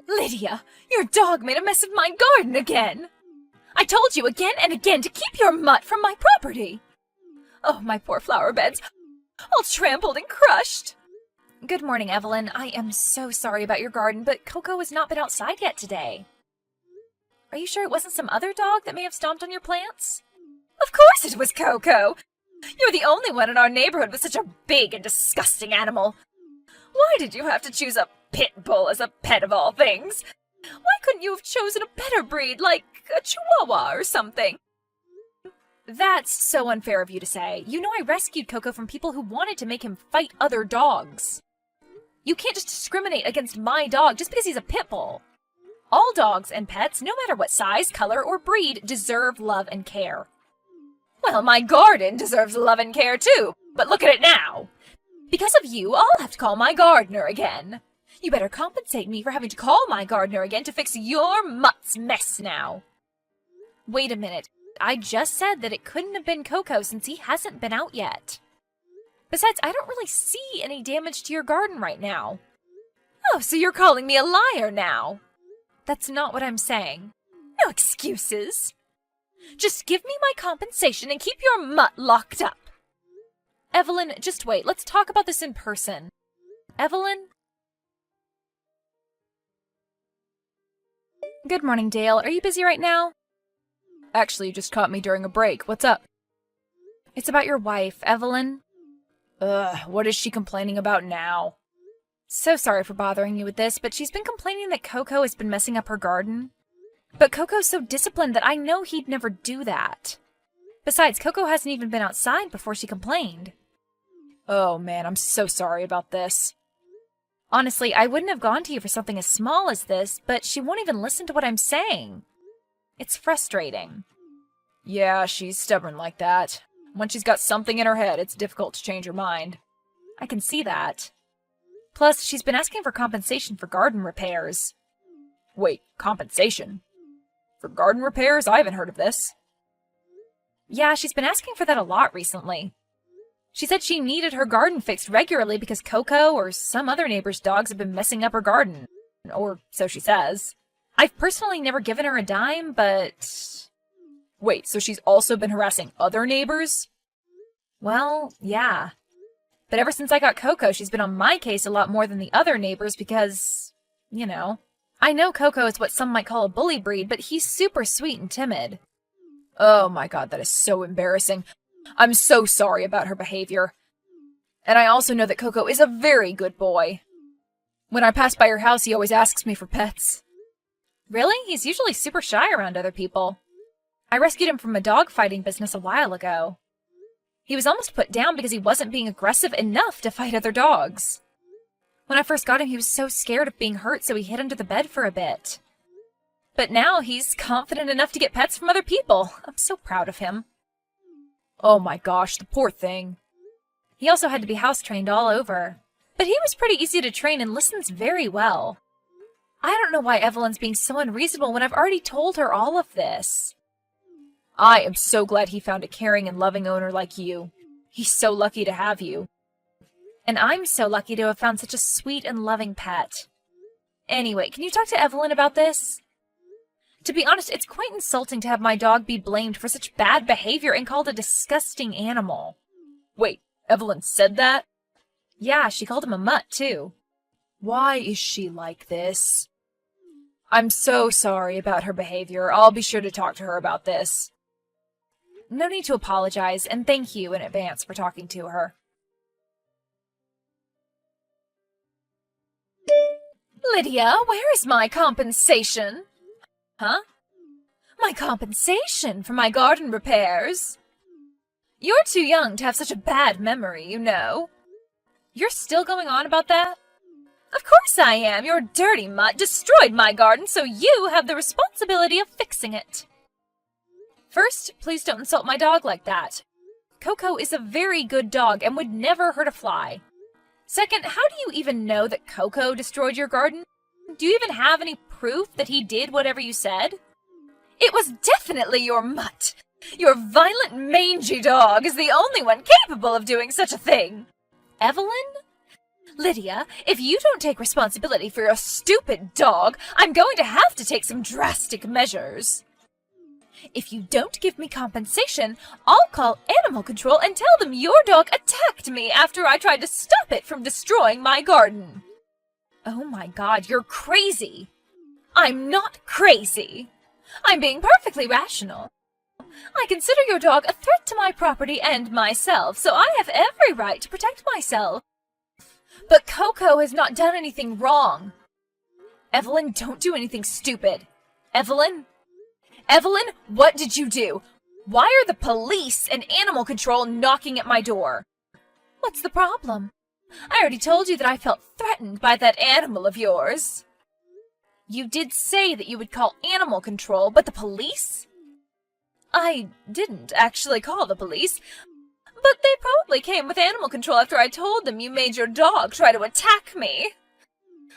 Lydia, your dog made a mess of my garden again! I told you again and again to keep your mutt from my property! Oh, my poor flower beds, all trampled and crushed! Good morning, Evelyn. I am so sorry about your garden, but Coco has not been outside yet today. Are you sure it wasn't some other dog that may have stomped on your plants? Of course it was Coco! You're the only one in our neighborhood with such a big and disgusting animal. Why did you have to choose a pit bull as a pet of all things? Why couldn't you have chosen a better breed, like a Chihuahua or something? That's so unfair of you to say. You know I rescued Coco from people who wanted to make him fight other dogs. You can't just discriminate against my dog just because he's a pit bull. All dogs and pets, no matter what size, color, or breed, deserve love and care. Well, my garden deserves love and care too, but look at it now. Because of you, I'll have to call my gardener again. You better compensate me for having to call my gardener again to fix your mutt's mess now. Wait a minute. I just said that it couldn't have been Coco since he hasn't been out yet. Besides, I don't really see any damage to your garden right now. Oh, so you're calling me a liar now? That's not what I'm saying. No excuses. Just give me my compensation and keep your mutt locked up. Evelyn, just wait. Let's talk about this in person. Evelyn? Good morning, Dale. Are you busy right now? Actually, you just caught me during a break. What's up? It's about your wife, Evelyn. What is she complaining about now? So sorry for bothering you with this, but she's been complaining that Coco has been messing up her garden. But Coco's so disciplined that I know he'd never do that. Besides, Coco hasn't even been outside before she complained. Oh man, I'm so sorry about this. Honestly, I wouldn't have gone to you for something as small as this, but she won't even listen to what I'm saying. It's frustrating. Yeah, she's stubborn like that. When she's got something in her head, it's difficult to change her mind. I can see that. Plus, she's been asking for compensation for garden repairs. Wait, compensation? For garden repairs? I haven't heard of this. Yeah, she's been asking for that a lot recently. She said she needed her garden fixed regularly because Coco or some other neighbor's dogs have been messing up her garden. Or so she says. I've personally never given her a dime, but... Wait, so she's also been harassing other neighbors? Well, yeah. But ever since I got Coco, she's been on my case a lot more than the other neighbors because, you know. I know Coco is what some might call a bully breed, but he's super sweet and timid. Oh my god, that is so embarrassing. I'm so sorry about her behavior. And I also know that Coco is a very good boy. When I pass by your house, he always asks me for pets. Really? He's usually super shy around other people. I rescued him from a dog fighting business a while ago. He was almost put down because he wasn't being aggressive enough to fight other dogs. When I first got him, he was so scared of being hurt, so he hid under the bed for a bit. But now he's confident enough to get pets from other people. I'm so proud of him. Oh my gosh, the poor thing. He also had to be house-trained all over. But he was pretty easy to train and listens very well. I don't know why Evelyn's being so unreasonable when I've already told her all of this. I am so glad he found a caring and loving owner like you. He's so lucky to have you. And I'm so lucky to have found such a sweet and loving pet. Anyway, can you talk to Evelyn about this? To be honest, it's quite insulting to have my dog be blamed for such bad behavior and called a disgusting animal. Wait, Evelyn said that? Yeah, she called him a mutt, too. Why is she like this? I'm so sorry about her behavior. I'll be sure to talk to her about this. No need to apologize, and thank you in advance for talking to her. Lydia, where is my compensation? Huh? My compensation for my garden repairs? You're too young to have such a bad memory, you know. You're still going on about that? Of course I am. Your dirty mutt destroyed my garden, so you have the responsibility of fixing it. First, please don't insult my dog like that. Coco is a very good dog and would never hurt a fly. Second, how do you even know that Coco destroyed your garden? Do you even have any proof that he did whatever you said? It was definitely your mutt. Your violent, mangy dog is the only one capable of doing such a thing. Evelyn? Lydia, if you don't take responsibility for your stupid dog, I'm going to have to take some drastic measures. If you don't give me compensation, I'll call animal control and tell them your dog attacked me after I tried to stop it from destroying my garden. Oh my God, you're crazy. I'm not crazy. I'm being perfectly rational. I consider your dog a threat to my property and myself, so I have every right to protect myself. But Coco has not done anything wrong. Evelyn, don't do anything stupid. Evelyn? Evelyn, what did you do? Why are the police and animal control knocking at my door? What's the problem? I already told you that I felt threatened by that animal of yours. You did say that you would call animal control, but the police? I didn't actually call the police, but they probably came with animal control after I told them you made your dog try to attack me.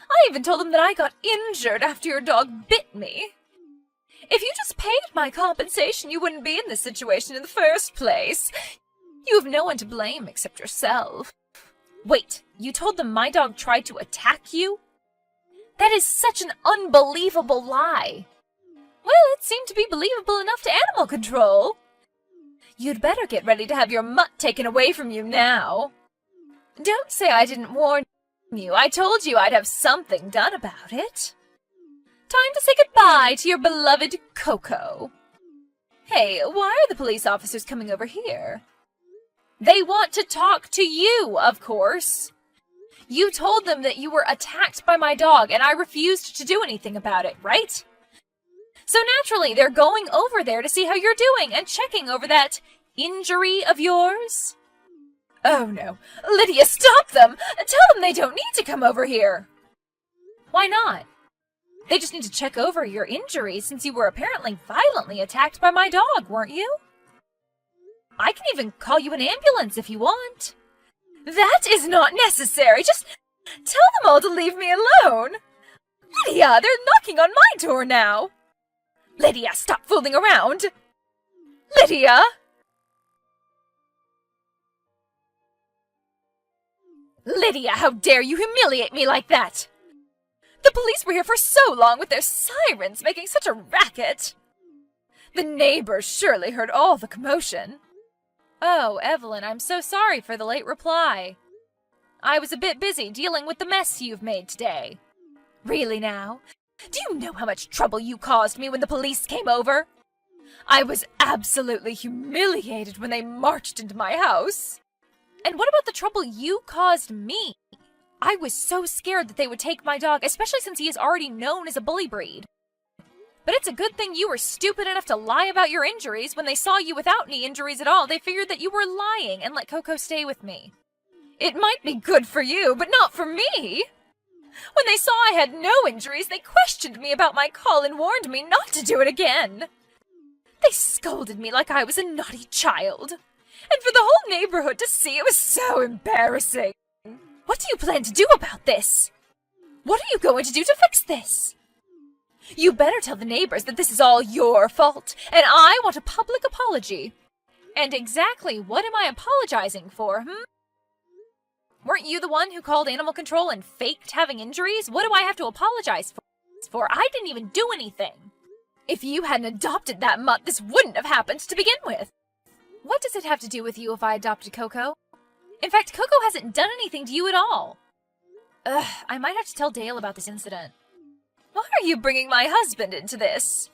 I even told them that I got injured after your dog bit me. If you just paid my compensation, you wouldn't be in this situation in the first place. You have no one to blame except yourself. Wait, you told them my dog tried to attack you? That is such an unbelievable lie. Well, it seemed to be believable enough to animal control. You'd better get ready to have your mutt taken away from you now. Don't say I didn't warn you. I told you I'd have something done about it. Time to say goodbye to your beloved Coco. Hey, why are the police officers coming over here? They want to talk to you, of course. You told them that you were attacked by my dog, and I refused to do anything about it, right? So naturally, they're going over there to see how you're doing and checking over that injury of yours. Oh no. Lydia, stop them! Tell them they don't need to come over here. Why not? They just need to check over your injury since you were apparently violently attacked by my dog, weren't you? I can even call you an ambulance if you want. That is not necessary. Just tell them all to leave me alone. Lydia, they're knocking on my door now. Lydia, stop fooling around. Lydia! Lydia, how dare you humiliate me like that? The police were here for so long with their sirens making such a racket. The neighbors surely heard all the commotion. Oh, Evelyn, I'm so sorry for the late reply. I was a bit busy dealing with the mess you've made today. Really now? Do you know how much trouble you caused me when the police came over? I was absolutely humiliated when they marched into my house. And what about the trouble you caused me? I was so scared that they would take my dog, especially since he is already known as a bully breed. But it's a good thing you were stupid enough to lie about your injuries. When they saw you without any injuries at all, they figured that you were lying and let Coco stay with me. It might be good for you, but not for me. When they saw I had no injuries, they questioned me about my call and warned me not to do it again. They scolded me like I was a naughty child. And for the whole neighborhood to see, it was so embarrassing. What do you plan to do about this? What are you going to do to fix this? You better tell the neighbors that this is all your fault, and I want a public apology. And exactly what am I apologizing for, Weren't you the one who called animal control and faked having injuries? What do I have to apologize for? I didn't even do anything. If you hadn't adopted that mutt, this wouldn't have happened to begin with. What does it have to do with you if I adopted Coco? In fact, Coco hasn't done anything to you at all. I might have to tell Dale about this incident. Why are you bringing my husband into this?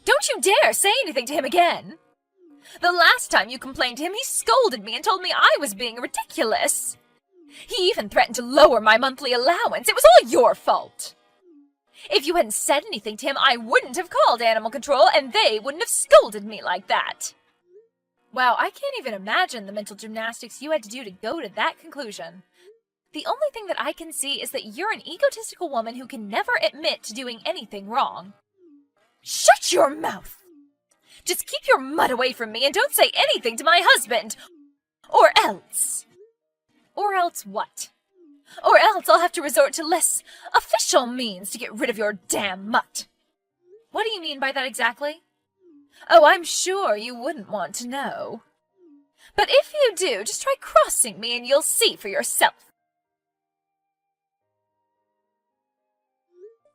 Don't you dare say anything to him again. The last time you complained to him, he scolded me and told me I was being ridiculous. He even threatened to lower my monthly allowance. It was all your fault. If you hadn't said anything to him, I wouldn't have called animal control, and they wouldn't have scolded me like that. Wow, I can't even imagine the mental gymnastics you had to do to go to that conclusion. The only thing that I can see is that you're an egotistical woman who can never admit to doing anything wrong. Shut your mouth! Just keep your mutt away from me and don't say anything to my husband! Or else! Or else what? Or else I'll have to resort to less official means to get rid of your damn mutt. What do you mean by that exactly? Oh, I'm sure you wouldn't want to know. But if you do, just try crossing me and you'll see for yourself.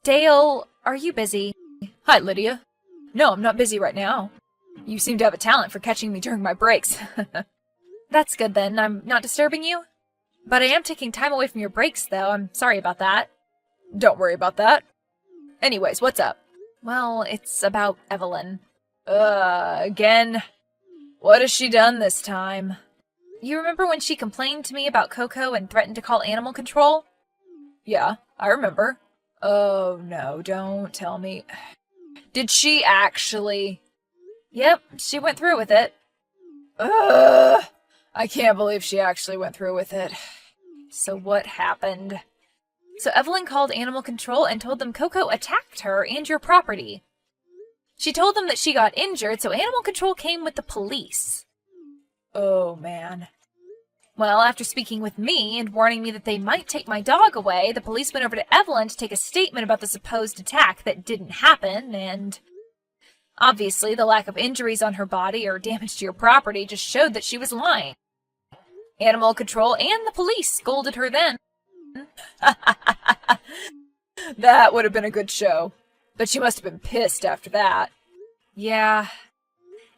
Dale, are you busy? Hi, Lydia. No, I'm not busy right now. You seem to have a talent for catching me during my breaks. That's good then, I'm not disturbing you? But I am taking time away from your breaks, though. I'm sorry about that. Don't worry about that. Anyways, what's up? Well, it's about Evelyn. Again? What has she done this time? You remember when she complained to me about Coco and threatened to call animal control? Yeah, I remember. Oh no, don't tell me. Did she actually? Yep, she went through with it. Ugh! I can't believe she actually went through with it. So what happened? So Evelyn called animal control and told them Coco attacked her and your property. She told them that she got injured, so animal control came with the police. Oh, man. Well, after speaking with me and warning me that they might take my dog away, the police went over to Evelyn to take a statement about the supposed attack that didn't happen, and obviously the lack of injuries on her body or damage to your property just showed that she was lying. Animal control and the police scolded her then. That would have been a good show. But she must have been pissed after that. Yeah.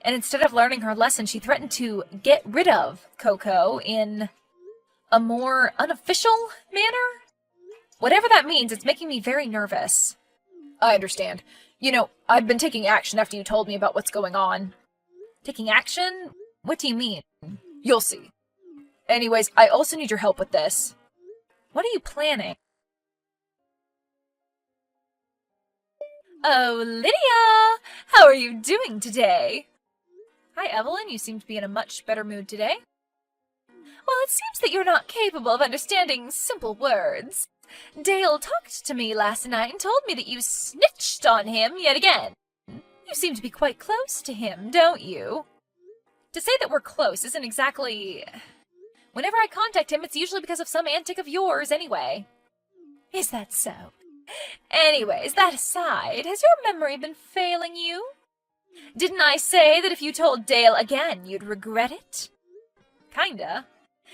And instead of learning her lesson, she threatened to get rid of Coco in a more unofficial manner? Whatever that means, it's making me very nervous. I understand. You know, I've been taking action after you told me about what's going on. Taking action? What do you mean? You'll see. Anyways, I also need your help with this. What are you planning? Oh, Lydia! How are you doing today? Hi, Evelyn. You seem to be in a much better mood today. Well, it seems that you're not capable of understanding simple words. Dale talked to me last night and told me that you snitched on him yet again. You seem to be quite close to him, don't you? To say that we're close isn't exactly... Whenever I contact him, it's usually because of some antic of yours anyway. Is that so? Anyways, that aside, has your memory been failing you? Didn't I say that if you told Dale again, you'd regret it? Kinda.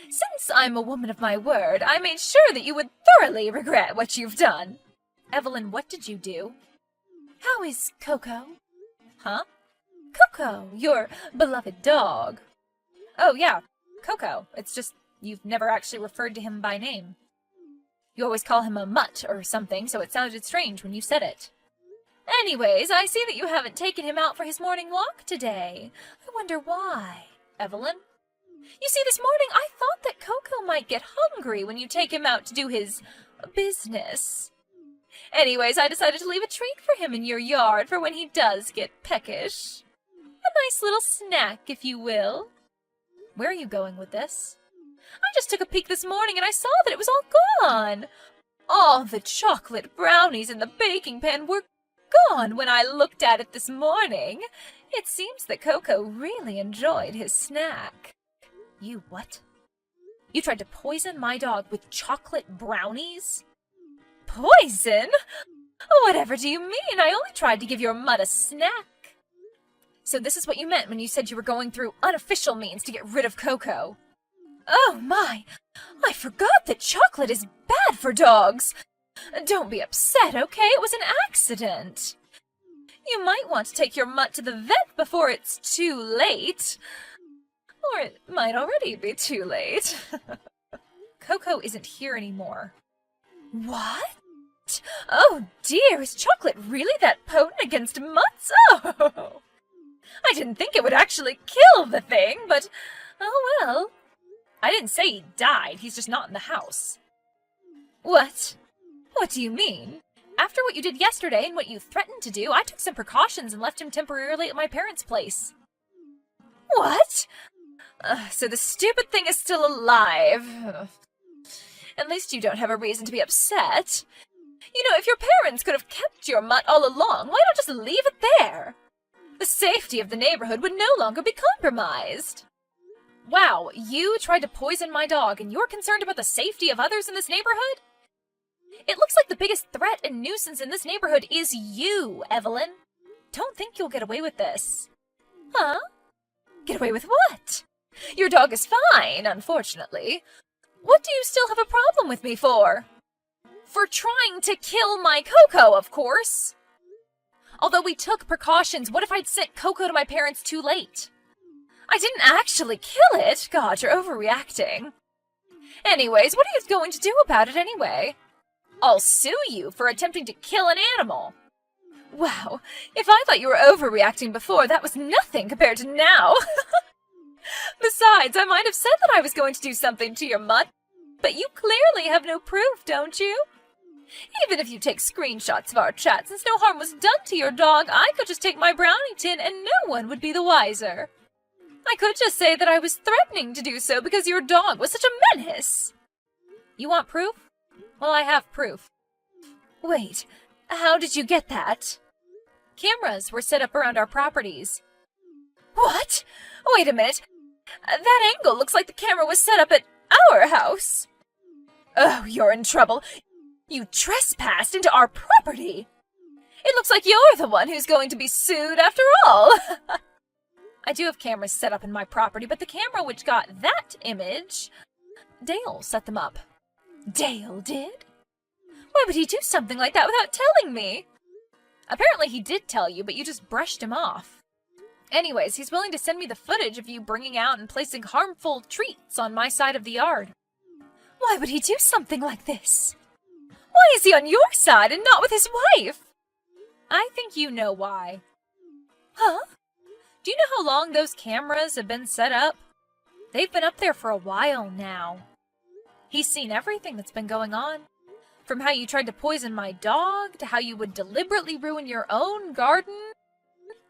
Since I'm a woman of my word, I made sure that you would thoroughly regret what you've done. Evelyn, what did you do? How is Coco? Huh? Coco, your beloved dog. Oh, yeah, Coco. It's just you've never actually referred to him by name. You always call him a mutt or something, so it sounded strange when you said it. Anyways, I see that you haven't taken him out for his morning walk today. I wonder why. Evelyn? You see, this morning I thought that Coco might get hungry when you take him out to do his business. Anyways, I decided to leave a treat for him in your yard for when he does get peckish. A nice little snack, if you will. Where are you going with this? I just took a peek this morning and I saw that it was all gone. All the chocolate brownies in the baking pan were gone when I looked at it this morning. It seems that Coco really enjoyed his snack. You what? You tried to poison my dog with chocolate brownies? Poison? Whatever do you mean? I only tried to give your mutt a snack. So this is what you meant when you said you were going through unofficial means to get rid of Coco. Oh my! I forgot that chocolate is bad for dogs. Don't be upset, okay? It was an accident. You might want to take your mutt to the vet before it's too late. Or it might already be too late. Coco isn't here anymore. What? Oh dear, is chocolate really that potent against mutts? Oh! I didn't think it would actually kill the thing, but oh well. I didn't say he died, he's just not in the house. What? What do you mean? After what you did yesterday and what you threatened to do, I took some precautions and left him temporarily at my parents' place. What? So the stupid thing is still alive. At least you don't have a reason to be upset. You know, if your parents could have kept your mutt all along, why not just leave it there? The safety of the neighborhood would no longer be compromised. Wow, you tried to poison my dog and you're concerned about the safety of others in this neighborhood? It looks like the biggest threat and nuisance in this neighborhood is you, Evelyn. Don't think you'll get away with this. Huh? Get away with what? Your dog is fine, unfortunately. What do you still have a problem with me for? For trying to kill my Coco, of course. Although we took precautions, what if I'd sent Coco to my parents too late? I didn't actually kill it. God, you're overreacting. Anyways, what are you going to do about it anyway? I'll sue you for attempting to kill an animal. Wow, if I thought you were overreacting before, that was nothing compared to now. Besides, I might have said that I was going to do something to your mutt, but you clearly have no proof, don't you? Even if you take screenshots of our chat, since no harm was done to your dog, I could just take my brownie tin and no one would be the wiser. I could just say that I was threatening to do so because your dog was such a menace. You want proof? Well, I have proof. Wait, how did you get that? Cameras were set up around our properties. What? Wait a minute. That angle looks like the camera was set up at our house. Oh, you're in trouble. You trespassed into our property. It looks like you're the one who's going to be sued after all. I do have cameras set up in my property, but the camera which got that image, Dale set them up. Dale did? Why would he do something like that without telling me? Apparently he did tell you, but you just brushed him off. Anyways, he's willing to send me the footage of you bringing out and placing harmful treats on my side of the yard. Why would he do something like this? Why is he on your side and not with his wife? I think you know why. Huh? Do you know how long those cameras have been set up? They've been up there for a while now. He's seen everything that's been going on. From how you tried to poison my dog, to how you would deliberately ruin your own garden,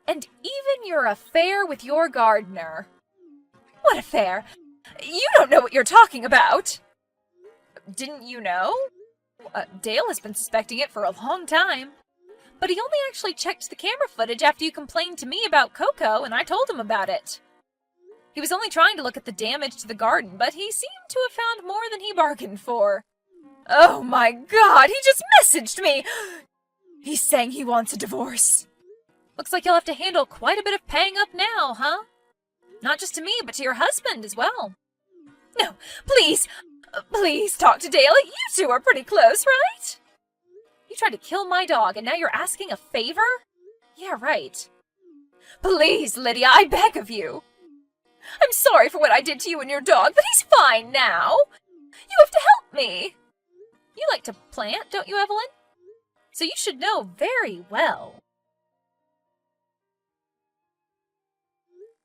and even your affair with your gardener. What affair? You don't know what you're talking about! Didn't you know? Dale has been suspecting it for a long time. But he only actually checked the camera footage after you complained to me about Coco, and I told him about it. He was only trying to look at the damage to the garden, but he seemed to have found more than he bargained for. Oh my God, he just messaged me! He's saying he wants a divorce. Looks like you'll have to handle quite a bit of paying up now, huh? Not just to me, but to your husband as well. No, please, please talk to Dale. You two are pretty close, right? You tried to kill my dog, and now you're asking a favor? Yeah, right. Please, Lydia, I beg of you. I'm sorry for what I did to you and your dog, but he's fine now. You have to help me. You like to plant, don't you, Evelyn? So you should know very well.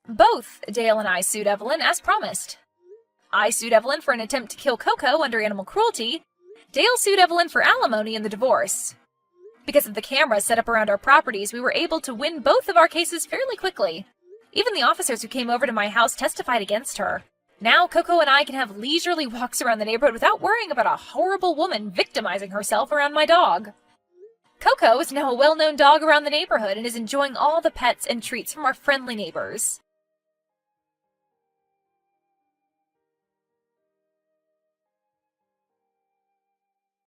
Both Dale and I sued Evelyn as promised. I sued Evelyn for an attempt to kill Coco under animal cruelty. Dale sued Evelyn for alimony in the divorce. Because of the cameras set up around our properties, we were able to win both of our cases fairly quickly. Even the officers who came over to my house testified against her. Now Coco and I can have leisurely walks around the neighborhood without worrying about a horrible woman victimizing herself around my dog. Coco is now a well-known dog around the neighborhood and is enjoying all the pets and treats from our friendly neighbors.